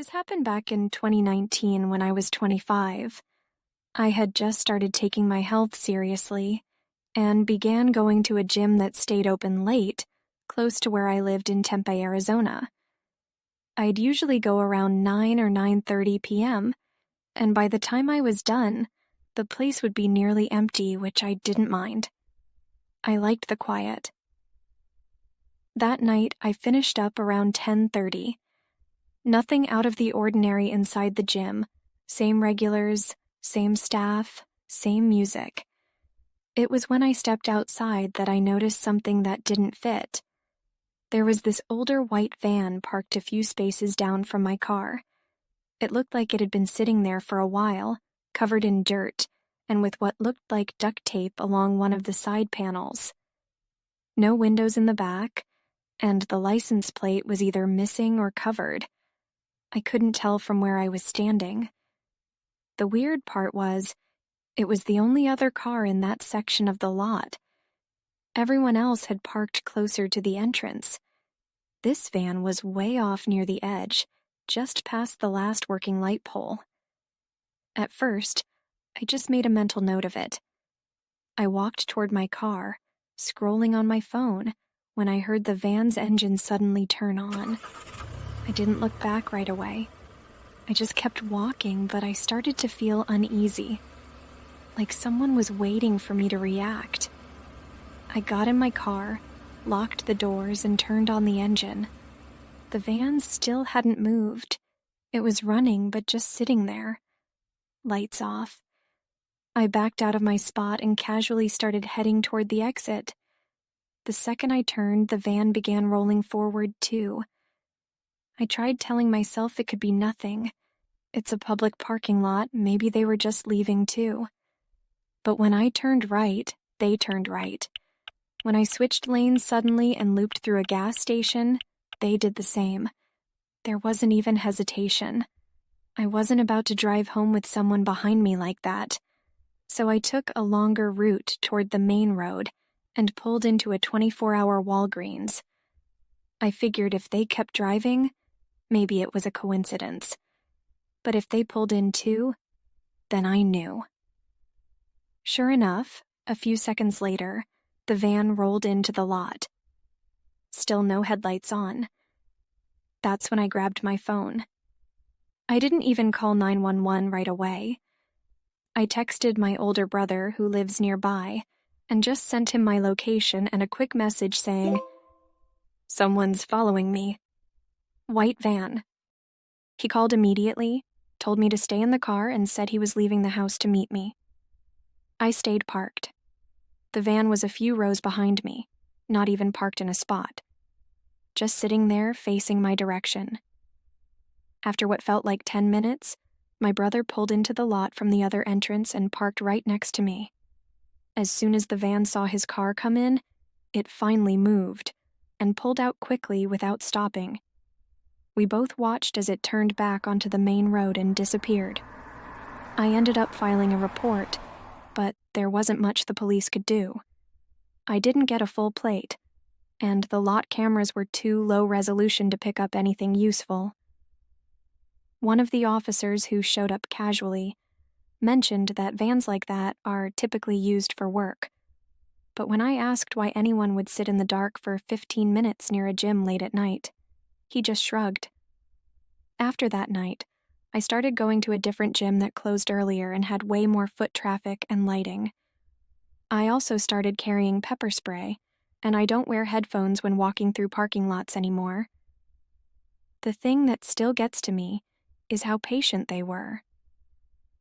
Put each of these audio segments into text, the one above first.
This happened back in 2019 when I was 25. I had just started taking my health seriously and began going to a gym that stayed open late, close to where I lived in Tempe, Arizona. I'd usually go around 9 or 9:30 p.m., and by the time I was done, the place would be nearly empty, which I didn't mind. I liked the quiet. That night, I finished up around 10:30. Nothing out of the ordinary inside the gym. Same regulars, same staff, same music. It was when I stepped outside that I noticed something that didn't fit. There was this older white van parked a few spaces down from my car. It looked like it had been sitting there for a while, covered in dirt, and with what looked like duct tape along one of the side panels. No windows in the back, and the license plate was either missing or covered. I couldn't tell from where I was standing. The weird part was, it was the only other car in that section of the lot. Everyone else had parked closer to the entrance. This van was way off near the edge, just past the last working light pole. At first, I just made a mental note of it. I walked toward my car, scrolling on my phone, when I heard the van's engine suddenly turn on. I didn't look back right away. I just kept walking, but I started to feel uneasy, like someone was waiting for me to react. I got in my car, locked the doors, and turned on the engine. The van still hadn't moved. It was running, but just sitting there. Lights off. I backed out of my spot and casually started heading toward the exit. The second I turned, the van began rolling forward too. I tried telling myself it could be nothing. It's a public parking lot, maybe they were just leaving too. But when I turned right, they turned right. When I switched lanes suddenly and looped through a gas station, they did the same. There wasn't even hesitation. I wasn't about to drive home with someone behind me like that. So I took a longer route toward the main road and pulled into a 24-hour Walgreens. I figured if they kept driving, maybe it was a coincidence. But if they pulled in too, then I knew. Sure enough, a few seconds later, the van rolled into the lot. Still no headlights on. That's when I grabbed my phone. I didn't even call 911 right away. I texted my older brother, who lives nearby, and just sent him my location and a quick message saying, "Someone's following me. White van." He called immediately, told me to stay in the car, and said he was leaving the house to meet me. I stayed parked. The van was a few rows behind me, not even parked in a spot. Just sitting there facing my direction. After what felt like 10 minutes, my brother pulled into the lot from the other entrance and parked right next to me. As soon as the van saw his car come in, it finally moved and pulled out quickly without stopping. We both watched as it turned back onto the main road and disappeared. I ended up filing a report, but there wasn't much the police could do. I didn't get a full plate, and the lot cameras were too low resolution to pick up anything useful. One of the officers who showed up casually mentioned that vans like that are typically used for work. But when I asked why anyone would sit in the dark for 15 minutes near a gym late at night, he just shrugged. After that night, I started going to a different gym that closed earlier and had way more foot traffic and lighting. I also started carrying pepper spray, and I don't wear headphones when walking through parking lots anymore. The thing that still gets to me is how patient they were.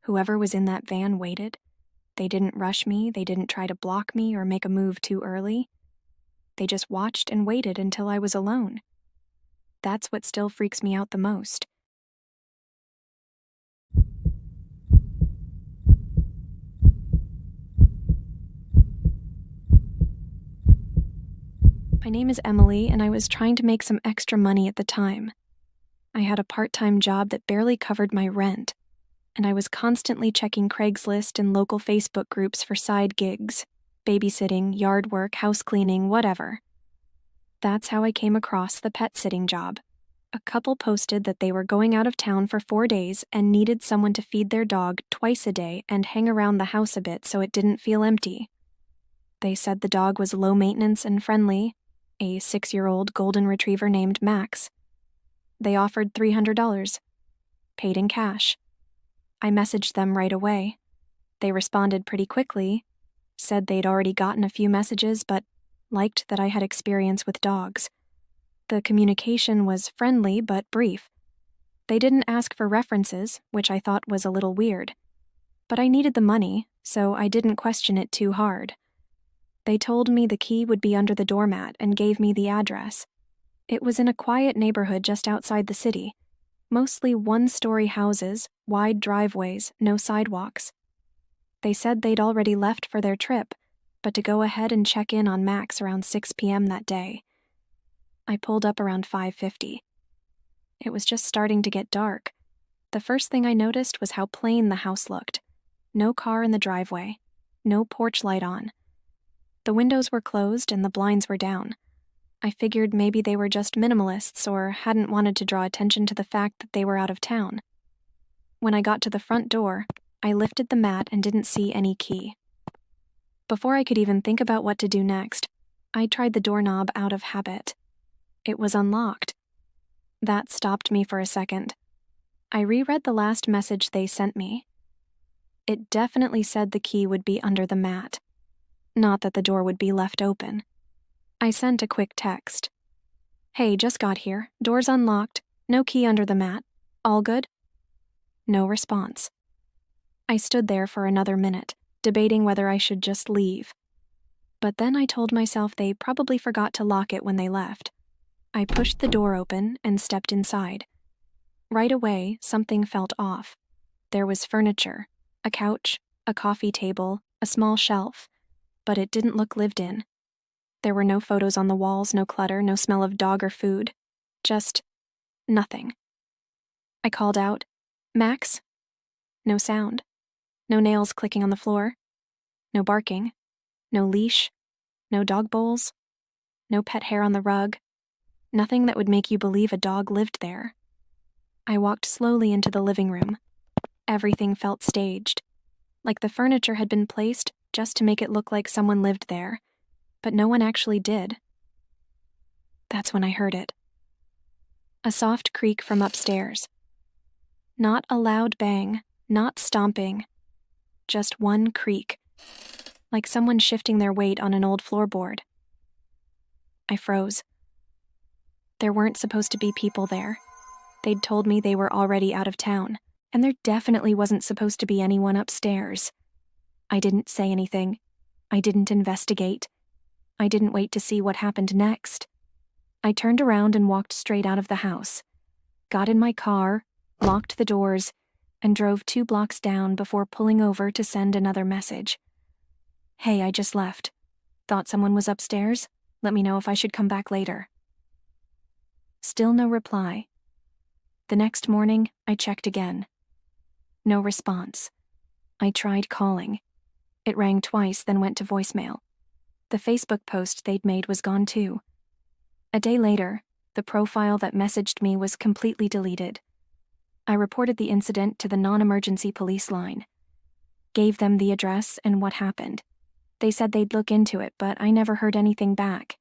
Whoever was in that van waited. They didn't rush me, they didn't try to block me or make a move too early. They just watched and waited until I was alone. That's what still freaks me out the most. My name is Emily, and I was trying to make some extra money at the time. I had a part-time job that barely covered my rent, and I was constantly checking Craigslist and local Facebook groups for side gigs, babysitting, yard work, house cleaning, whatever. That's how I came across the pet sitting job. A couple posted that they were going out of town for 4 days and needed someone to feed their dog twice a day and hang around the house a bit so it didn't feel empty. They said the dog was low maintenance and friendly, a 6-year-old golden retriever named Max. They offered $300, paid in cash. I messaged them right away. They responded pretty quickly, said they'd already gotten a few messages but liked that I had experience with dogs. The communication was friendly but brief. They didn't ask for references, which I thought was a little weird. But I needed the money, so I didn't question it too hard. They told me the key would be under the doormat and gave me the address. It was in a quiet neighborhood just outside the city. Mostly one-story houses, wide driveways, no sidewalks. They said they'd already left for their trip, but to go ahead and check in on Max around 6 p.m. that day. I pulled up around 5:50. It was just starting to get dark. The first thing I noticed was how plain the house looked. No car in the driveway, no porch light on. The windows were closed and the blinds were down. I figured maybe they were just minimalists or hadn't wanted to draw attention to the fact that they were out of town. When I got to the front door, I lifted the mat and didn't see any key. Before I could even think about what to do next, I tried the doorknob out of habit. It was unlocked. That stopped me for a second. I reread the last message they sent me. It definitely said the key would be under the mat, not that the door would be left open. I sent a quick text. "Hey, just got here. Door's unlocked. No key under the mat. All good?" No response. I stood there for another minute, debating whether I should just leave. But then I told myself they probably forgot to lock it when they left. I pushed the door open and stepped inside. Right away, something felt off. There was furniture, a couch, a coffee table, a small shelf, but it didn't look lived in. There were no photos on the walls, no clutter, no smell of dog or food. Just nothing. I called out, "Max?" No sound. No nails clicking on the floor. No barking. No leash. No dog bowls. No pet hair on the rug. Nothing that would make you believe a dog lived there. I walked slowly into the living room. Everything felt staged, like the furniture had been placed just to make it look like someone lived there, but no one actually did. That's when I heard it. A soft creak from upstairs. Not a loud bang, not stomping, just one creak, like someone shifting their weight on an old floorboard. I froze. There weren't supposed to be people there. They'd told me they were already out of town, and there definitely wasn't supposed to be anyone upstairs. I didn't say anything. I didn't investigate. I didn't wait to see what happened next. I turned around and walked straight out of the house, got in my car, locked the doors, and drove 2 blocks down before pulling over to send another message. "Hey, I just left. Thought someone was upstairs? Let me know if I should come back later." Still no reply. The next morning, I checked again. No response. I tried calling. It rang twice, then went to voicemail. The Facebook post they'd made was gone too. A day later, the profile that messaged me was completely deleted. I reported the incident to the non-emergency police line. Gave them the address and what happened. They said they'd look into it, but I never heard anything back.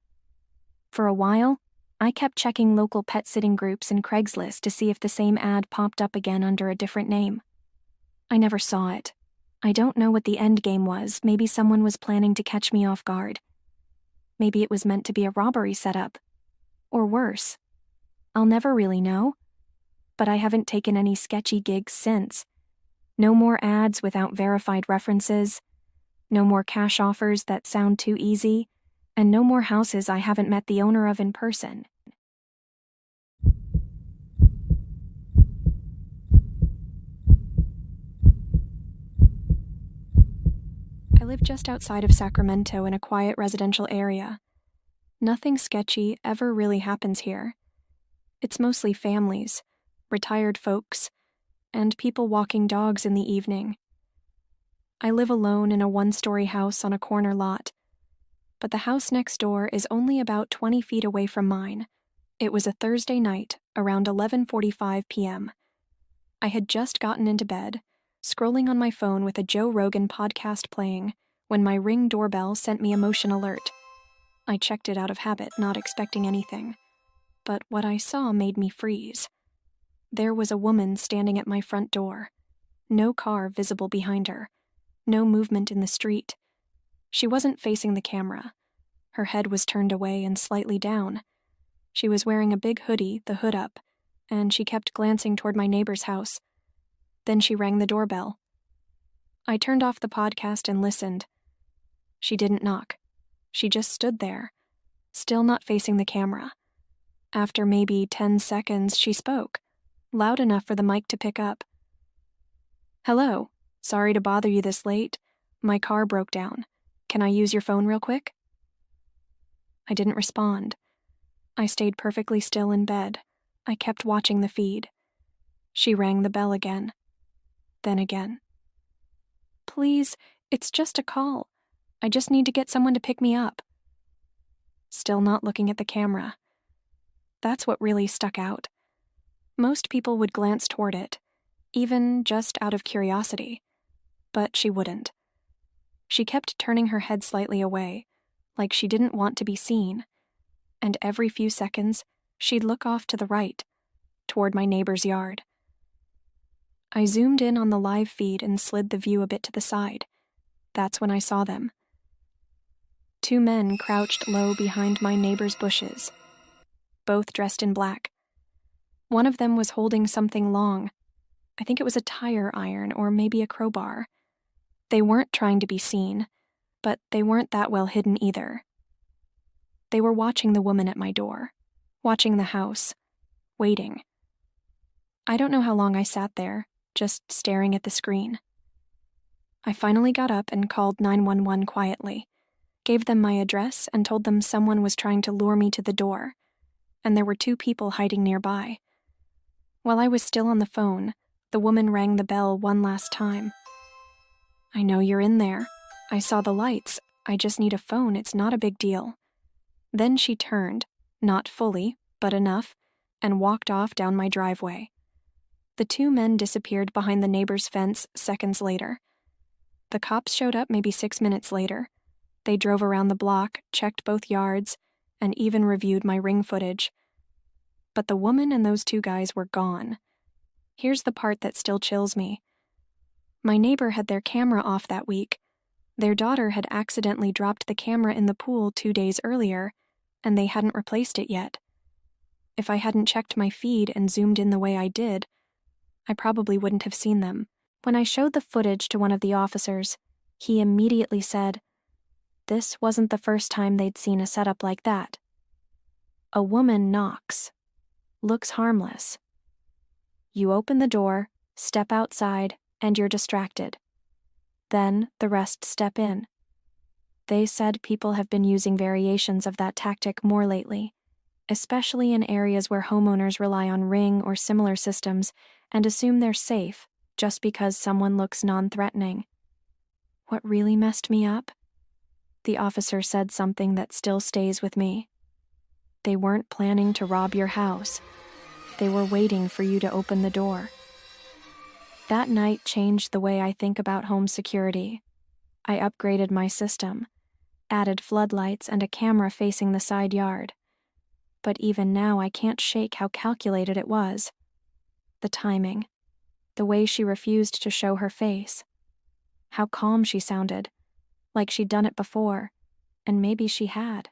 For a while, I kept checking local pet sitting groups and Craigslist to see if the same ad popped up again under a different name. I never saw it. I don't know what the end game was. Maybe someone was planning to catch me off guard. Maybe it was meant to be a robbery setup. Or worse. I'll never really know. But I haven't taken any sketchy gigs since. No more ads without verified references. No more cash offers that sound too easy. And no more houses I haven't met the owner of in person. I live just outside of Sacramento in a quiet residential area. Nothing sketchy ever really happens here. It's mostly families, retired folks, and people walking dogs in the evening. I live alone in a 1-story house on a corner lot, but the house next door is only about 20 feet away from mine. It was a Thursday night, around 11:45 p.m. I had just gotten into bed, scrolling on my phone with a Joe Rogan podcast playing, when my Ring doorbell sent me a motion alert. I checked it out of habit, not expecting anything. But what I saw made me freeze. There was a woman standing at my front door. No car visible behind her. No movement in the street. She wasn't facing the camera. Her head was turned away and slightly down. She was wearing a big hoodie, the hood up, and she kept glancing toward my neighbor's house. Then she rang the doorbell. I turned off the podcast and listened. She didn't knock. She just stood there, still not facing the camera. After maybe 10 seconds, she spoke, loud enough for the mic to pick up. "Hello, sorry to bother you this late. My car broke down. Can I use your phone real quick?" I didn't respond. I stayed perfectly still in bed. I kept watching the feed. She rang the bell again. Then again. "Please, it's just a call. I just need to get someone to pick me up." Still not looking at the camera. That's what really stuck out. Most people would glance toward it, even just out of curiosity. But she wouldn't. She kept turning her head slightly away, like she didn't want to be seen. And every few seconds, she'd look off to the right, toward my neighbor's yard. I zoomed in on the live feed and slid the view a bit to the side. That's when I saw them. Two men crouched low behind my neighbor's bushes, both dressed in black. One of them was holding something long. I think it was a tire iron or maybe a crowbar. They weren't trying to be seen, but they weren't that well hidden either. They were watching the woman at my door, watching the house, waiting. I don't know how long I sat there, just staring at the screen. I finally got up and called 911 quietly, gave them my address and told them someone was trying to lure me to the door, and there were two people hiding nearby. While I was still on the phone, the woman rang the bell one last time. "I know you're in there. I saw the lights. I just need a phone. It's not a big deal." Then she turned, not fully, but enough, and walked off down my driveway. The two men disappeared behind the neighbor's fence seconds later. The cops showed up maybe 6 minutes later. They drove around the block, checked both yards, and even reviewed my Ring footage. But the woman and those two guys were gone. Here's the part that still chills me. My neighbor had their camera off that week. Their daughter had accidentally dropped the camera in the pool 2 days earlier, and they hadn't replaced it yet. If I hadn't checked my feed and zoomed in the way I did, I probably wouldn't have seen them. When I showed the footage to one of the officers, he immediately said, this wasn't the first time they'd seen a setup like that. A woman knocks. Looks harmless. You open the door, step outside, and you're distracted. Then the rest step in. They said people have been using variations of that tactic more lately, especially in areas where homeowners rely on Ring or similar systems and assume they're safe just because someone looks non-threatening. What really messed me up? The officer said something that still stays with me. They weren't planning to rob your house. They were waiting for you to open the door. That night changed the way I think about home security. I upgraded my system, added floodlights and a camera facing the side yard. But even now I can't shake how calculated it was. The timing, the way she refused to show her face, how calm she sounded, like she'd done it before, and maybe she had.